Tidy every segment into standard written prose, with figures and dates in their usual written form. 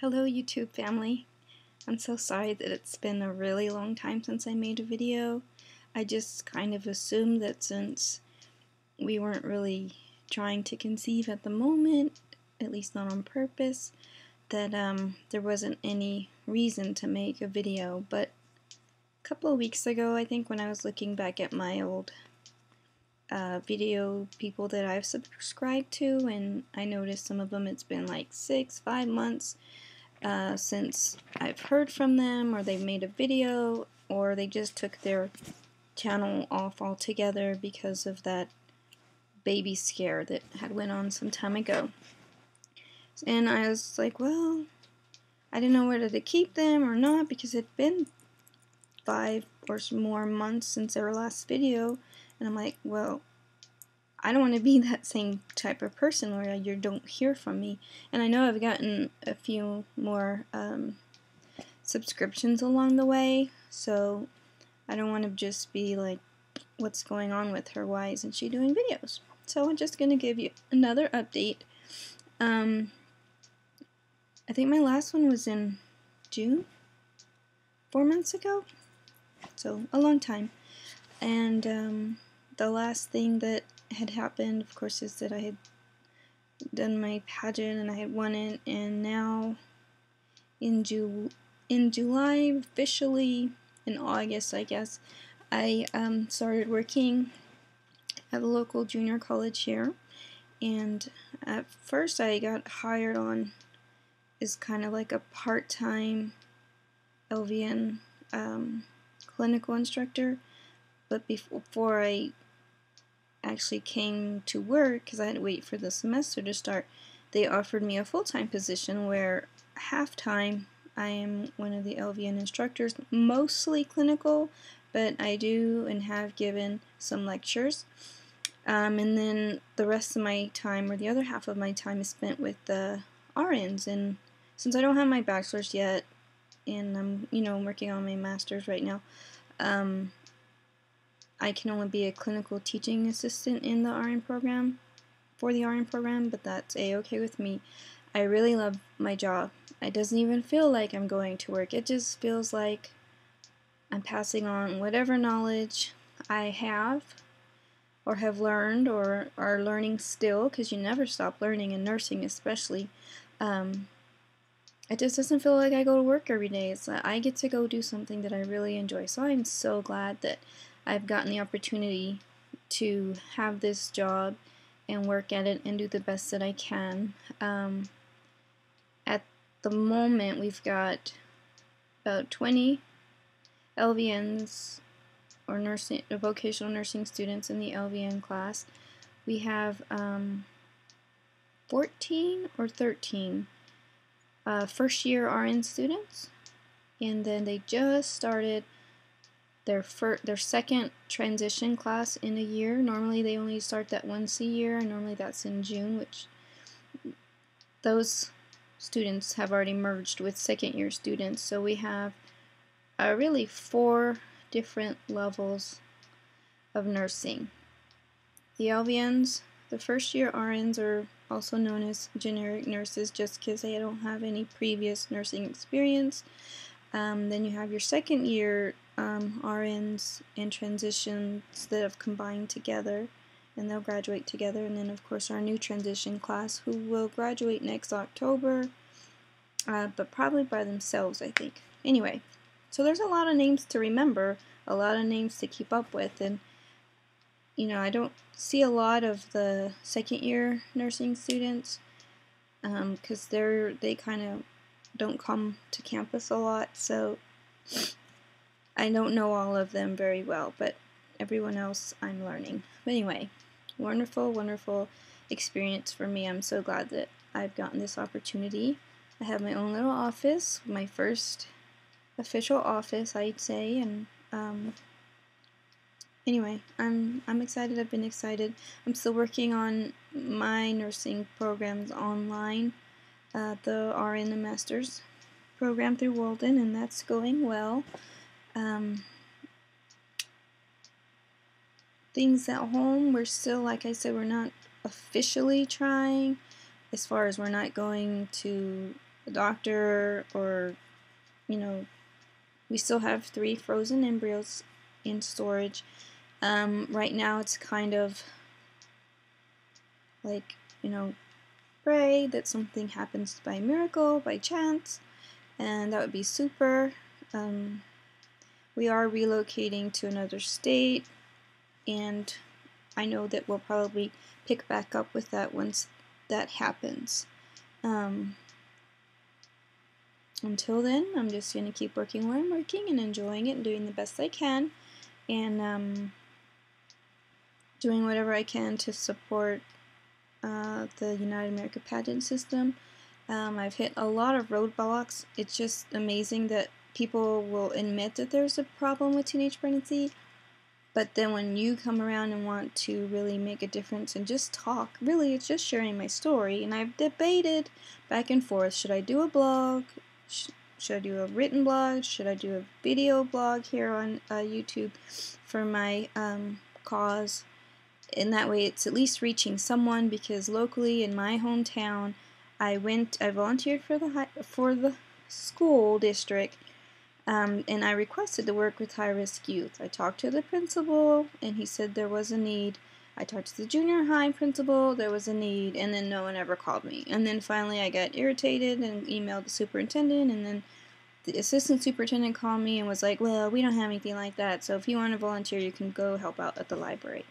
Hello YouTube family. I'm so sorry that it's been a really long time since I made a video. I just kind of assumed that since we weren't really trying to conceive at the moment, at least not on purpose, that there wasn't any reason to make a video. But a couple of weeks ago, I think, when I was looking back at my old video people that I've subscribed to, and I noticed some of them it's been like 5 months since I've heard from them, or they've made a video, or they just took their channel off altogether because of that baby scare that had went on some time ago. And I was like, well, I didn't know whether to keep them or not because it'd been 5 or more months since their last video, and I'm like, well, I don't want to be that same type of person where you don't hear from me. And I know I've gotten a few more subscriptions along the way, so I don't want to just be like, what's going on with her? Why isn't she doing videos? So I'm just going to give you another update. I think my last one was in June, 4 months ago, so a long time. And the last thing that had happened, of course, is that I had done my pageant and I had won it, and now in July, officially in August, I guess, I started working at a local junior college here. And at first I got hired on as kind of like a part-time LVN clinical instructor, but before I actually came to work, because I had to wait for the semester to start, they offered me a full-time position where half-time I am one of the LVN instructors, mostly clinical, but I do and have given some lectures. And then the rest of my time, or the other half of my time, is spent with the RNs. And since I don't have my bachelor's yet, and I'm working on my master's right now, I can only be a clinical teaching assistant in the RN program, for the RN program, but that's a-okay with me. I really love my job. It doesn't even feel like I'm going to work. It just feels like I'm passing on whatever knowledge I have, or have learned, or are learning still, because you never stop learning in nursing especially. It just doesn't feel like I go to work every day. It's like I get to go do something that I really enjoy. So I'm so glad that I've gotten the opportunity to have this job and work at it and do the best that I can. At the moment, we've got about 20 LVNs, or nursing, vocational nursing students in the LVN class. We have 14 or 13 first-year RN students, and then they just started their second transition class in a year. Normally they only start that once a year, and normally that's in June, which those students have already merged with second-year students. So we have really 4 different levels of nursing. The LVNs, the first-year RNs, are also known as generic nurses just because they don't have any previous nursing experience. Then you have your second-year RNs and transitions that have combined together, and they'll graduate together. And then, of course, our new transition class, who will graduate next October, but probably by themselves, I think. Anyway, so there's a lot of names to remember, a lot of names to keep up with, and I don't see a lot of the second-year nursing students because they kind of don't come to campus a lot, so I don't know all of them very well, but everyone else I'm learning. But anyway, wonderful, wonderful experience for me. I'm so glad that I've gotten this opportunity. I have my own little office, my first official office, I'd say, and anyway, I'm excited. I've been excited. I'm still working on my nursing programs online, the RN and Master's program through Walden, and that's going well. Things at home, we're still, like I said, we're not officially trying, as far as we're not going to the doctor, or, we still have 3 frozen embryos in storage. Right now it's kind of like, pray that something happens by miracle, by chance, and that would be super. We are relocating to another state, and I know that we'll probably pick back up with that once that happens. Until then, I'm just going to keep working where I'm working and enjoying it and doing the best I can, and doing whatever I can to support the United America pageant system. I've hit a lot of roadblocks. It's just amazing that people will admit that there's a problem with teenage pregnancy, but then when you come around and want to really make a difference and just talk, really it's just sharing my story. And I've debated back and forth, should I do a blog? Should I do a written blog? Should I do a video blog here on YouTube for my cause? And that way it's at least reaching someone, because locally in my hometown, I volunteered for the school district, and I requested to work with high-risk youth. I talked to the principal, and he said there was a need. I talked to the junior high principal, there was a need, and then no one ever called me. And then finally I got irritated and emailed the superintendent, and then the assistant superintendent called me and was like, well, we don't have anything like that, so if you want to volunteer, you can go help out at the library.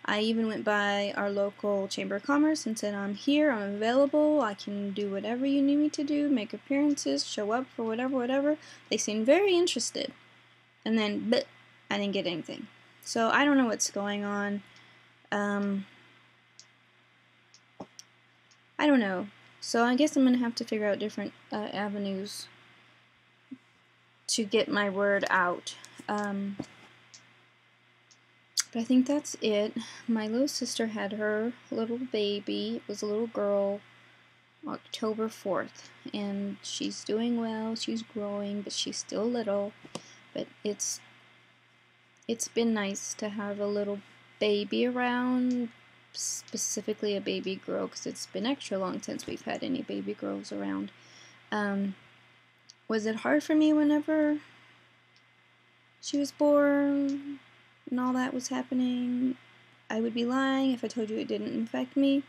I even went by our local Chamber of Commerce and said, I'm here, I'm available, I can do whatever you need me to do, make appearances, show up for whatever. They seemed very interested. And then, I didn't get anything. So I don't know what's going on. I don't know. So I guess I'm going to have to figure out different avenues to get my word out. But I think that's it. My little sister had her little baby. It was a little girl, October 4th. And she's doing well. She's growing, but she's still little. But it's been nice to have a little baby around, specifically a baby girl, because it's been extra long since we've had any baby girls around. Was it hard for me whenever she was born and all that was happening? I would be lying if I told you it didn't affect me,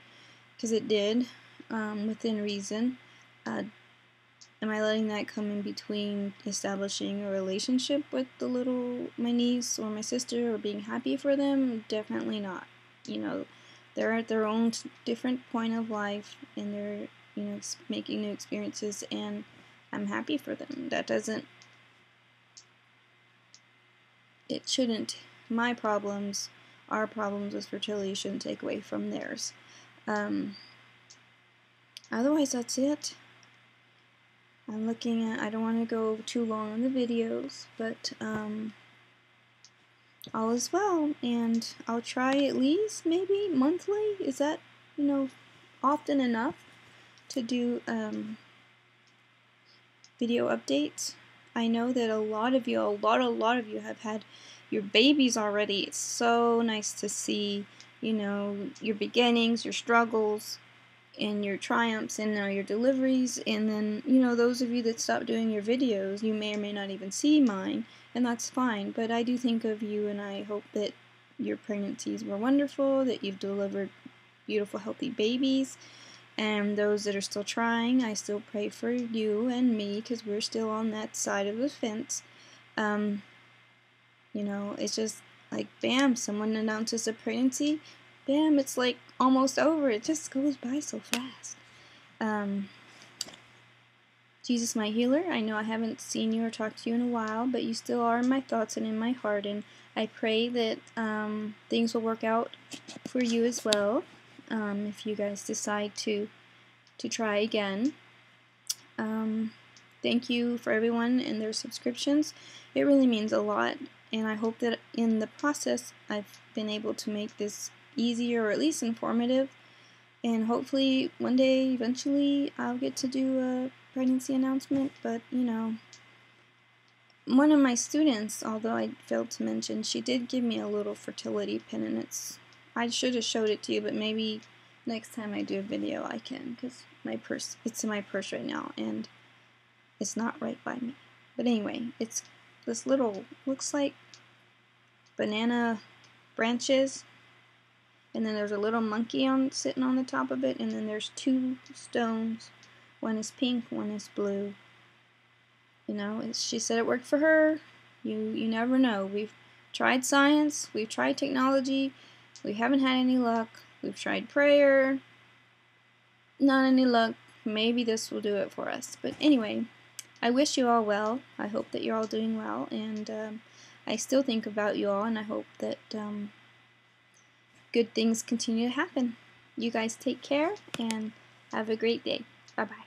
because it did, within reason. Am I letting that come in between establishing a relationship with my niece or my sister, or being happy for them? Definitely not. They're at their own different point of life, and they're, making new experiences, and I'm happy for them. It shouldn't, our problems with fertility shouldn't take away from theirs. Otherwise, that's it. I don't want to go too long on the videos, but all is well, and I'll try at least maybe monthly. Is that, often enough to do video updates? I know that a lot of you have had your babies already. It's so nice to see, your beginnings, your struggles, and your triumphs, and now your deliveries. And then, those of you that stop doing your videos, you may or may not even see mine, and that's fine. But I do think of you, and I hope that your pregnancies were wonderful, that you've delivered beautiful, healthy babies. And those that are still trying, I still pray for you and me, because we're still on that side of the fence. It's just like, bam, someone announces a pregnancy, bam, it's like almost over. It just goes by so fast. Jesus, my healer, I know I haven't seen you or talked to you in a while, but you still are in my thoughts and in my heart, and I pray that things will work out for you as well, if you guys decide to try again. Thank you for everyone and their subscriptions. It really means a lot, and I hope that in the process I've been able to make this easier, or at least informative, and hopefully one day, eventually, I'll get to do a pregnancy announcement. But one of my students, although I failed to mention, she did give me a little fertility pin, and I should have showed it to you, but maybe next time I do a video I can, because my purse, it's in my purse right now and it's not right by me. But anyway, it's this little, looks like banana branches, and then there's a little monkey sitting on the top of it, and then there's two stones. One is pink, one is blue. You know, she said it worked for her. You never know. We've tried science, we've tried technology, we haven't had any luck. We've tried prayer, not any luck. Maybe this will do it for us. But anyway, I wish you all well. I hope that you're all doing well, and I still think about you all, and I hope that good things continue to happen. You guys take care, and have a great day. Bye-bye.